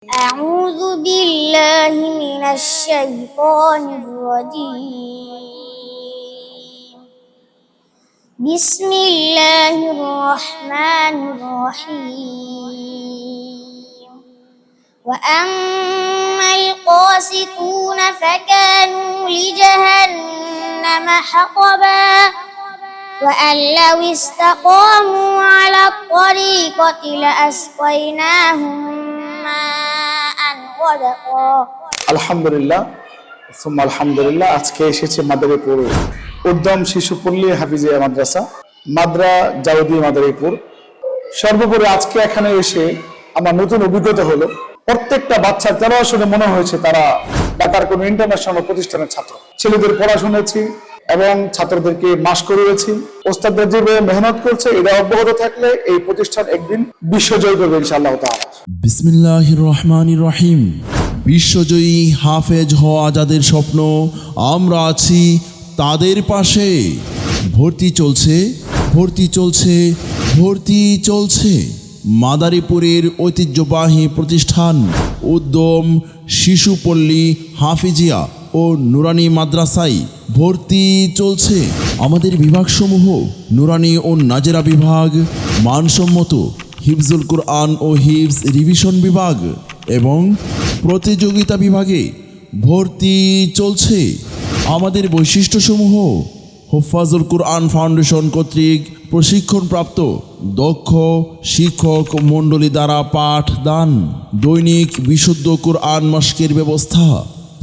أعوذ بالله من الشيطان الرجيم بسم الله الرحمن الرحيم وأما القاسطون فكانوا لجهنم حطبا وأن لو استقاموا على الطريقة لأسقيناهم ماء غدقا আলহামদুলিল্লাহ সুম্মা আলহামদুলিল্লাহ। আজকে এসেছে মাদারীপুর উদ্যম শিশুপল্লী হাফিজিয়া মাদ্রাসা মাদ্রা জাউদি মাদারীপুর। সর্বোপরি আজকে এখানে এসে আমার নতুন অভিজ্ঞতা হলো, প্রত্যেকটা বাচ্চা তেলাওয়াত শুনে মনে হয়েছে তারা ঢাকার কোনো ইন্টারন্যাশনাল প্রতিষ্ঠানের ছাত্র। ছেলেদের পড়া শুনেছি এবং ছাত্রদেরকে মাস করিয়েছি। ওস্তাদরা যেভাবে মেহনত করছে এটা অব্যাহত থাকলে এই প্রতিষ্ঠান একদিন বিশ্বজয় করবে ইনশাআল্লাহ তাআলা। বিসমিল্লাহির রহমানির রহিম। বিশ্বজয়ী হাফেজ হওয়া যাদের স্বপ্ন, আমরা আছি তাদের পাশে। ভর্তি চলছে ভর্তি চলছে ভর্তি চলছে মাদারীপুরের ঐতিহ্যবাহী প্রতিষ্ঠান উদ্যম শিশুপল্লী হাফিজিয়া ও নুরানি মাদ্রাসায় ভর্তি চলছে। আমাদের বিভাগসমূহ নুরানি ও নাজেরা বিভাগ, মানসম্মত হিফজুল কুরআন ও হিফজ রিভিশন বিভাগ এবং প্রতিযোগিতা বিভাগে ভর্তি চলছে। আমাদের বৈশিষ্ট্যসমূহ: হুফাজুল কুরআন ফাউন্ডেশন কর্তৃক প্রশিক্ষণপ্রাপ্ত দক্ষ শিক্ষক মণ্ডলী দ্বারা পাঠদান, দৈনিক বিশুদ্ধ কুরআন মাশকের ব্যবস্থা,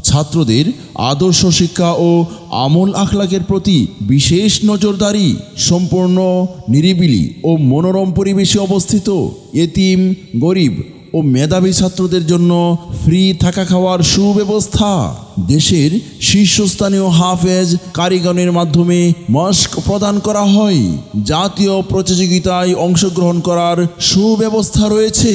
ছাত্রদের আদর্শ শিক্ষা ও আমল আখলাকের প্রতি বিশেষ নজরদারি, সম্পূর্ণ নিরিবিলি ও মনোরম পরিবেশে অবস্থিত, এতিম গরিব ও মেধাবী ছাত্রদের জন্য ফ্রি থাকা খাওয়ার সুব্যবস্থা, দেশের শীর্ষস্থানীয় হাফেজ কারিগণের মাধ্যমে মাস্ক প্রদান করা হয়, জাতীয় প্রতিযোগিতায় অংশগ্রহণ করার সুব্যবস্থা রয়েছে।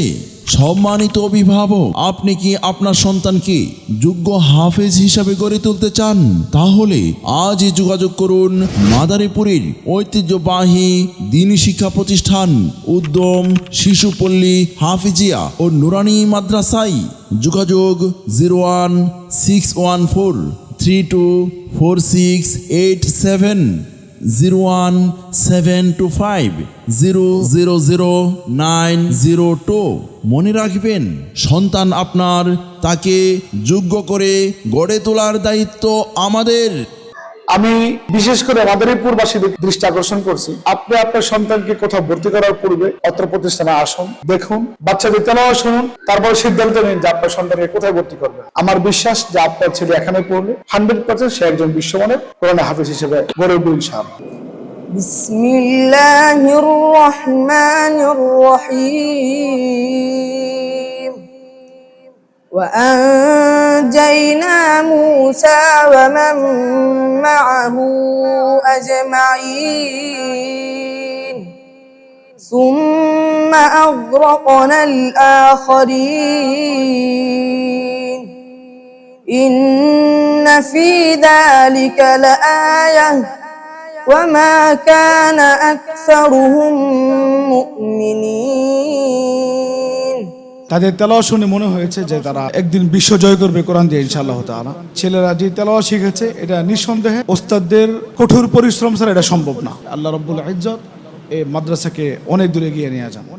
সম্মানিত অভিভাবক, আপনি কি আপনার সন্তানকে যোগ্য হাফেজ হিসাবে গড়ে তুলতে চান? তাহলে আজই যোগাযোগ করুন মাদারীপুরের ঐতিহ্যবাহী দ্বীনি শিক্ষা প্রতিষ্ঠান উদ্যম শিশুপল্লী হাফিজিয়া ও নুরানি মাদ্রাসায়। যোগাযোগ 01614324687 01725000902। মনে রাখবেন, সন্তান আপনার, তাকে যোগ্য করে গড়ে তোলার দায়িত্ব আমাদের। আমি বিশেষ করে মাদারীপুরবাসীদের দৃষ্টি আকর্ষণ করছি, আপনি আপনার সন্তানকে কোথাও ভর্তি করার পূর্বে অত্র প্রতিষ্ঠানে আসুন, দেখুন, বাচ্চাদের তেলাওয়াত শুনুন, তারপর সিদ্ধান্ত নিন যে আপনার সন্তানকে কোথায় ভর্তি করবেন। আমার বিশ্বাস যে আপনার ছেলে এখানে পড়লে 100% সে একজন বিশ্বমানের কোরআন হাফেজ হিসেবে গড়ে উঠবে ইনশাআল্লাহ। বিসমিল্লাহির রহমানির রহিম وأنجينا موسى ومن معه أجمعين ثم أغرقنا الآخرين إن في ذلك لآية وما كان أكثرهم مؤمنين। তাদের তেলাওয়াত শুনে মনে হয়েছে যে তারা একদিন বিশ্ব জয় করবে কোরআন দিয়ে ইনশাআল্লাহ তাআলা। ছেলেরা যে তেলাওয়াত শিখেছে এটা নিঃসন্দেহে ওস্তাদদের কঠোর পরিশ্রম ছাড়া এটা সম্ভব না। আল্লাহ রাব্বুল ইজ্জত এই মাদ্রাসাকে অনেক দূরে এগিয়ে নিয়ে যান।